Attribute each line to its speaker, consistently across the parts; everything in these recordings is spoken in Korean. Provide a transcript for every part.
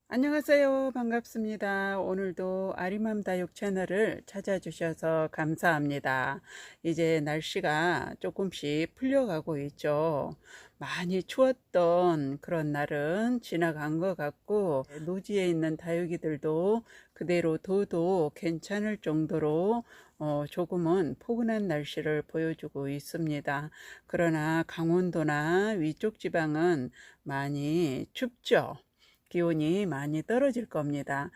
Speaker 1: 안녕하세요. 반갑습니다. 오늘도 아리맘 다육 채널을 찾아주셔서 감사합니다. 이제 날씨가 조금씩 풀려가고 있죠. 많이 추웠던 그런 날은 지나간 것 같고, 노지에 있는 다육이들도 그대로 둬도 괜찮을 정도로 조금은 포근한 날씨를 보여주고 있습니다. 그러나 강원도나 위쪽 지방은 많이 춥죠. 기온이 많이 떨어질 겁니다.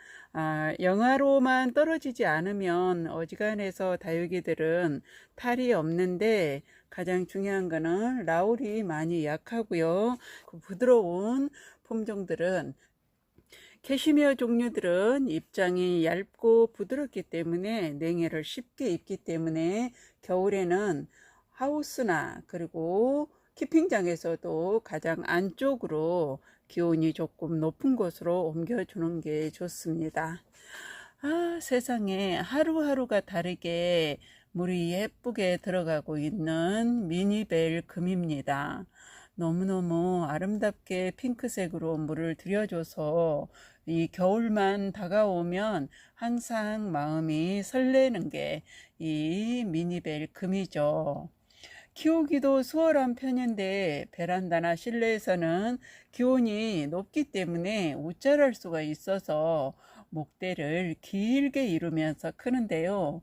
Speaker 1: 영하로만 떨어지지 않으면 어지간해서 다육이들은 탈이 없는데, 가장 중요한 거는 라울이 많이 약하고요. 그 부드러운 품종들은, 캐시미어 종류들은 입장이 얇고 부드럽기 때문에 냉해를 쉽게 입기 때문에 겨울에는 하우스나 그리고 키핑장에서도 가장 안쪽으로 기온이 조금 높은 곳으로 옮겨주는 게 좋습니다. 세상에 하루하루가 다르게 물이 예쁘게 들어가고 있는 미니벨 금입니다. 너무너무 아름답게 핑크색으로 물을 들여줘서 이 겨울만 다가오면 항상 마음이 설레는 게 이 미니벨 금이죠. 키우기도 수월한 편인데 베란다나 실내에서는 기온이 높기 때문에 웃자랄 수가 있어서 목대를 길게 이루면서 크는데요.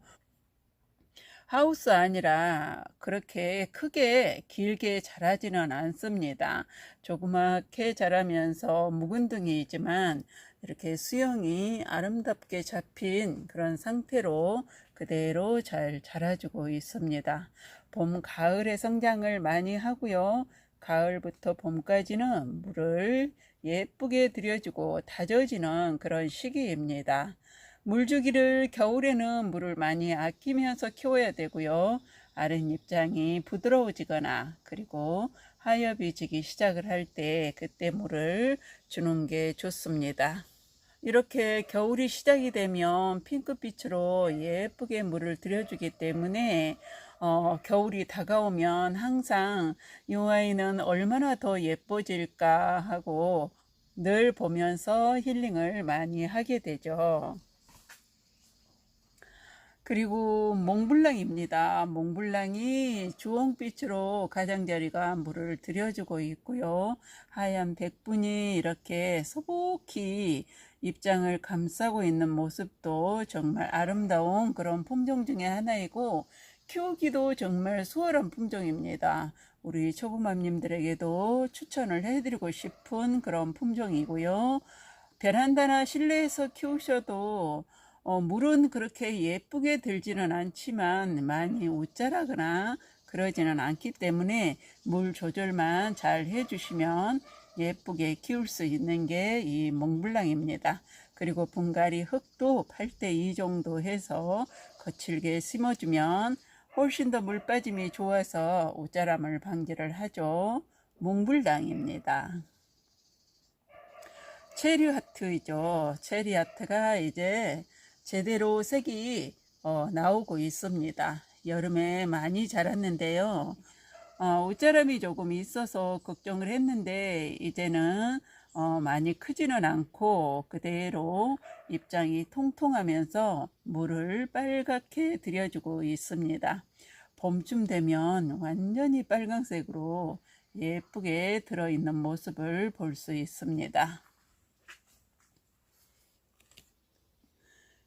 Speaker 1: 하우스 아니라 그렇게 크게 길게 자라지는 않습니다. 조그맣게 자라면서 묵은둥이이지만 이렇게 수영이 아름답게 잡힌 그런 상태로 그대로 잘 자라주고 있습니다. 봄, 가을에 성장을 많이 하고요. 가을부터 봄까지는 물을 예쁘게 들여주고 다져지는 그런 시기입니다. 물주기를 겨울에는 물을 많이 아끼면서 키워야 되고요. 아랫잎장이 부드러워지거나 그리고 하엽이 지기 시작을 할 때 그때 물을 주는 게 좋습니다. 이렇게 겨울이 시작이 되면 핑크빛으로 예쁘게 물을 들여주기 때문에 겨울이 다가오면 항상 이 아이는 얼마나 더 예뻐질까 하고 늘 보면서 힐링을 많이 하게 되죠. 그리고 몽블랑입니다. 몽블랑이 주홍빛으로 가장자리가 물을 들여주고 있고요. 하얀 백분이 이렇게 소복히 입장을 감싸고 있는 모습도 정말 아름다운 그런 품종 중에 하나이고, 키우기도 정말 수월한 품종입니다. 우리 초보맘님들에게도 추천을 해드리고 싶은 그런 품종이고요. 베란다나 실내에서 키우셔도 물은 그렇게 예쁘게 들지는 않지만 많이 웃자라거나 그러지는 않기 때문에 물 조절만 잘 해주시면 예쁘게 키울 수 있는 게 이 몽블랑입니다. 그리고 분갈이 흙도 8대2 정도 해서 거칠게 심어주면 훨씬 더 물 빠짐이 좋아서 웃자람을 방지를 하죠. 몽블랑입니다. 체리하트이죠. 체리하트가 이제 제대로 색이 나오고 있습니다. 여름에 많이 자랐는데요. 옷자람이 조금 있어서 걱정을 했는데 이제는 많이 크지는 않고 그대로 입장이 통통하면서 물을 빨갛게 들여주고 있습니다. 봄쯤 되면 완전히 빨강색으로 예쁘게 들어있는 모습을 볼 수 있습니다.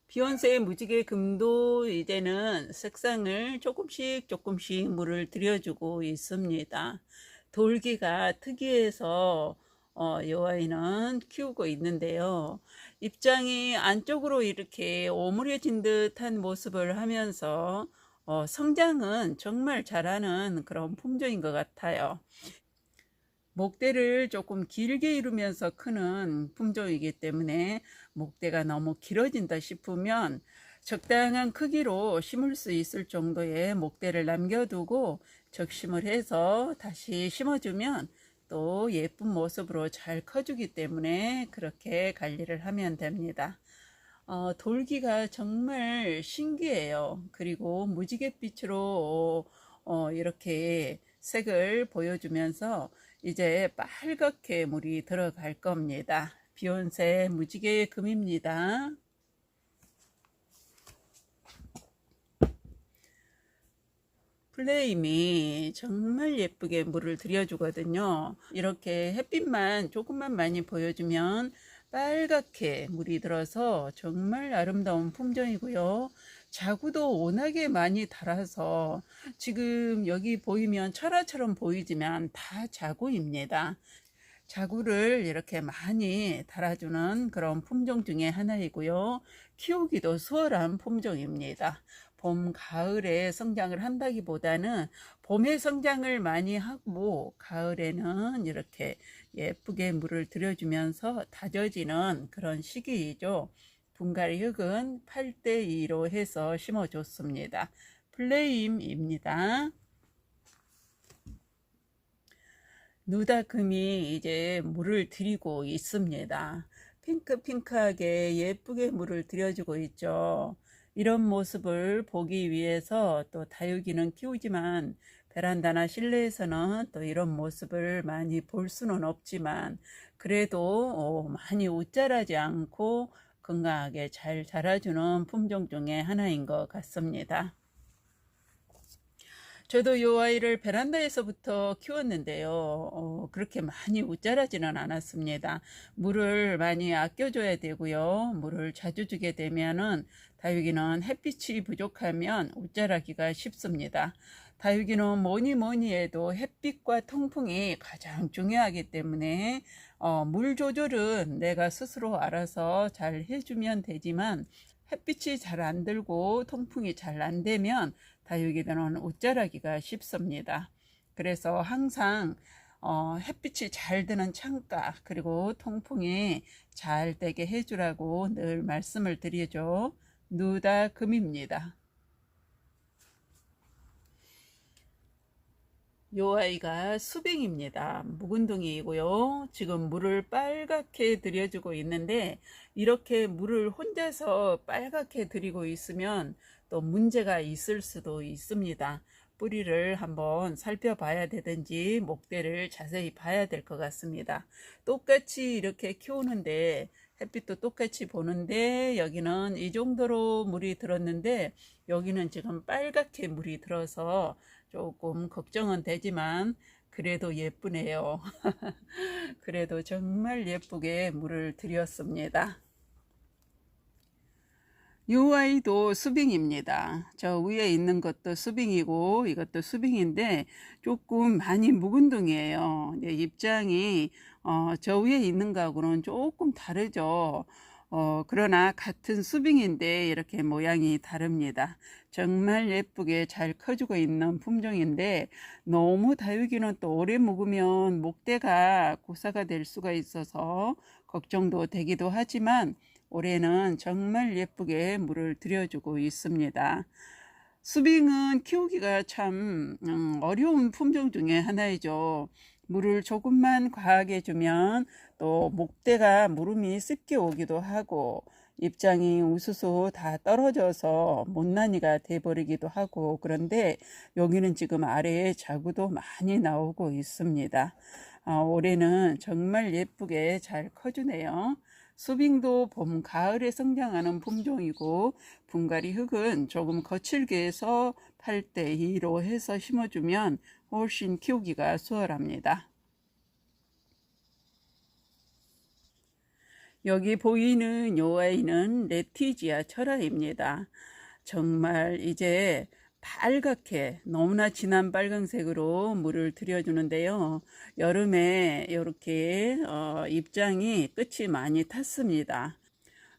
Speaker 1: 비욘세의 무지개 금도 이제는 색상을 조금씩 물을 들여주고 있습니다. 돌기가 특이해서 이 아이는 키우고 있는데요. 입장이 안쪽으로 이렇게 오므려진 듯한 모습을 하면서 성장은 정말 잘하는 그런 품종인 것 같아요. 목대를 조금 길게 이루면서 크는 품종이기 때문에 목대가 너무 길어진다 싶으면 적당한 크기로 심을 수 있을 정도의 목대를 남겨두고 적심을 해서 다시 심어주면 또 예쁜 모습으로 잘 커주기 때문에 그렇게 관리를 하면 됩니다. 돌기가 정말 신기해요. 그리고 무지갯빛으로 이렇게 색을 보여주면서 이제 빨갛게 물이 들어갈 겁니다. 비욘세 무지개 금입니다. 플레임이 정말 예쁘게 물을 들여주거든요. 이렇게 햇빛만 조금만 많이 보여주면 빨갛게 물이 들어서 정말 아름다운 품종이고요. 자구도 워낙에 많이 달아서 지금 여기 보이면 철화처럼 보이지만 다 자구입니다. 자구를 이렇게 많이 달아주는 그런 품종 중에 하나이고요. 키우기도 수월한 품종입니다. 봄, 가을에 성장을 한다기보다는 봄에 성장을 많이 하고 가을에는 이렇게 예쁘게 물을 들여주면서 다져지는 그런 시기이죠. 분갈이 흙은 8대2로 해서 심어줬습니다. 플레임입니다. 누다금이 이제 물을 들이고 있습니다. 핑크핑크하게 예쁘게 물을 들여주고 있죠. 이런 모습을 보기 위해서 또 다육이는 키우지만 베란다나 실내에서는 또 이런 모습을 많이 볼 수는 없지만 그래도 많이 웃자라지 않고 건강하게 잘 자라주는 품종 중에 하나인 것 같습니다. 저도 이 아이를 베란다에서부터 키웠는데요. 그렇게 많이 웃자라지는 않았습니다. 물을 많이 아껴줘야 되고요. 물을 자주 주게 되면은 다육이는 햇빛이 부족하면 웃자라기가 쉽습니다. 다육이는 뭐니 해도 햇빛과 통풍이 가장 중요하기 때문에 물 조절은 내가 스스로 알아서 잘 해주면 되지만 햇빛이 잘 안 들고 통풍이 잘 안 되면 다육이들은 웃자라기가 쉽습니다. 그래서 항상 햇빛이 잘 드는 창가 그리고 통풍이 잘 되게 해주라고 늘 말씀을 드리죠. 누다금입니다. 요 아이가 수빙입니다. 묵은둥이이고요. 지금 물을 빨갛게 들여주고 있는데 이렇게 물을 혼자서 빨갛게 들이고 있으면 또 문제가 있을 수도 있습니다. 뿌리를 한번 살펴봐야 되든지 목대를 자세히 봐야 될 것 같습니다. 똑같이 이렇게 키우는데 햇빛도 똑같이 보는데 여기는 이 정도로 물이 들었는데 여기는 지금 빨갛게 물이 들어서 조금 걱정은 되지만 그래도 예쁘네요. 그래도 정말 예쁘게 물을 들였습니다. 이 아이도 수빙입니다. 저 위에 있는 것도 수빙이고 이것도 수빙인데 조금 많이 묵은둥이에요. 입장이 저 위에 있는 거하고는 조금 다르죠. 그러나 같은 수빙인데 이렇게 모양이 다릅니다. 정말 예쁘게 잘 커주고 있는 품종인데 너무 다육이는 또 오래 묵으면 목대가 고사가 될 수가 있어서 걱정도 되기도 하지만 올해는 정말 예쁘게 물을 들여주고 있습니다. 수빙은 키우기가 참 어려운 품종 중에 하나이죠. 물을 조금만 과하게 주면 또 목대가 무름이 습게 오기도 하고 입장이 우수수 다 떨어져서 못난이가 돼버리기도 하고 그런데 여기는 지금 아래에 자구도 많이 나오고 있습니다. 올해는 정말 예쁘게 잘 커주네요. 수빙도 봄, 가을에 성장하는 품종이고 분갈이 흙은 조금 거칠게 해서 8대2로 해서 심어주면 훨씬 키우기가 수월합니다. 여기 보이는 요 아이는 레티지아 철화입니다. 정말 이제 빨갛게 너무나 진한 빨강색으로 물을 들여주는데요. 여름에 이렇게 입장이 끝이 많이 탔습니다.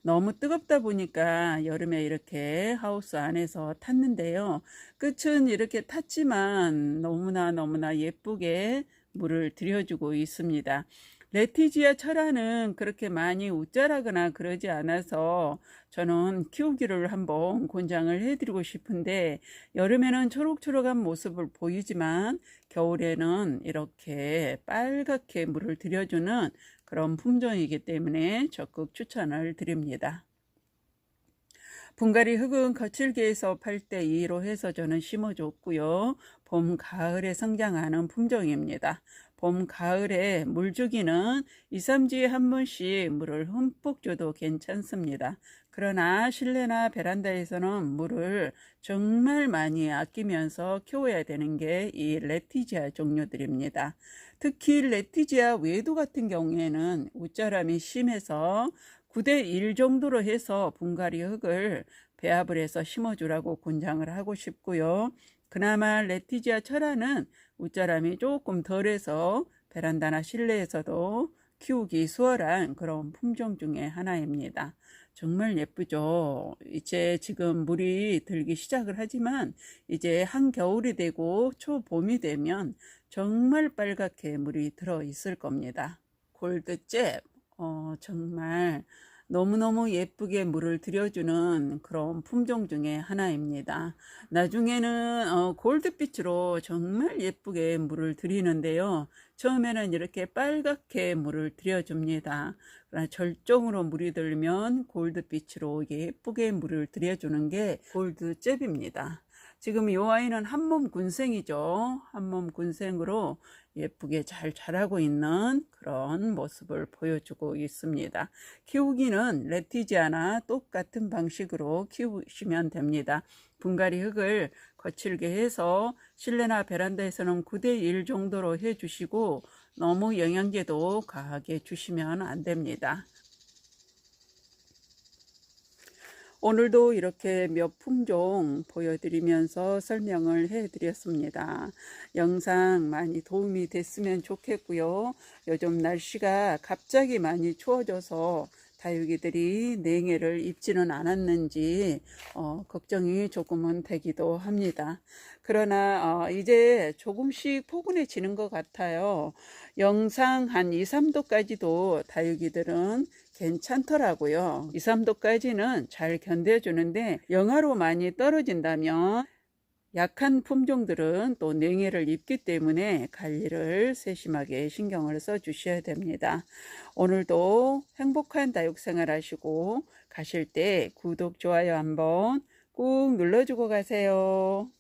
Speaker 1: 너무 뜨겁다 보니까 여름에 이렇게 하우스 안에서 탔는데요. 끝은 이렇게 탔지만 너무나 예쁘게 물을 들여주고 있습니다. 레티지아 철화는 그렇게 많이 웃자라거나 그러지 않아서 저는 키우기를 한번 권장을 해드리고 싶은데 여름에는 초록초록한 모습을 보이지만 겨울에는 이렇게 빨갛게 물을 들여주는 그런 품종이기 때문에 적극 추천을 드립니다. 분갈이 흙은 거칠게 해서 8대2로 해서 저는 심어줬고요. 봄, 가을에 성장하는 품종입니다. 봄, 가을에 물 주기는 2, 3주에 한 번씩 물을 흠뻑 줘도 괜찮습니다. 그러나 실내나 베란다에서는 물을 정말 많이 아끼면서 키워야 되는 게 이 레티지아 종류들입니다. 특히 레티지아 외두 같은 경우에는 웃자람이 심해서 9대 1 정도로 해서 분갈이 흙을 배합을 해서 심어주라고 권장을 하고 싶고요. 그나마 레티지아 철화는 웃자람이 조금 덜해서 베란다나 실내에서도 키우기 수월한 그런 품종 중에 하나입니다. 정말 예쁘죠. 이제 지금 물이 들기 시작을 하지만 이제 한겨울이 되고 초봄이 되면 정말 빨갛게 물이 들어 있을 겁니다. 골드잽, 정말 너무너무 예쁘게 물을 들여주는 그런 품종 중에 하나입니다. 나중에는 골드빛으로 정말 예쁘게 물을 들이는데요. 처음에는 이렇게 빨갛게 물을 들여줍니다. 그러나 절정으로 물이 들면 골드빛으로 예쁘게 물을 들여주는 게 골드잽입니다. 지금 이 아이는 한몸 군생이죠. 한몸 군생으로 예쁘게 잘 자라고 있는 그런 모습을 보여주고 있습니다. 키우기는 레티지아나 똑같은 방식으로 키우시면 됩니다. 분갈이 흙을 거칠게 해서 실내나 베란다에서는 9대 1 정도로 해주시고 너무 영양제도 과하게 주시면 안 됩니다. 오늘도 이렇게 몇 품종 보여드리면서 설명을 해드렸습니다. 영상 많이 도움이 됐으면 좋겠고요. 요즘 날씨가 갑자기 많이 추워져서 다육이들이 냉해를 입지는 않았는지 걱정이 조금은 되기도 합니다. 그러나 이제 조금씩 포근해지는 것 같아요. 영상 한 2, 3도까지도 다육이들은 괜찮더라고요. 2, 3도까지는 잘 견뎌주는데 영하로 많이 떨어진다면 약한 품종들은 또 냉해를 입기 때문에 관리를 세심하게 신경을 써 주셔야 됩니다. 오늘도 행복한 다육생활 하시고 가실 때 구독, 좋아요 한번 꾹 눌러주고 가세요.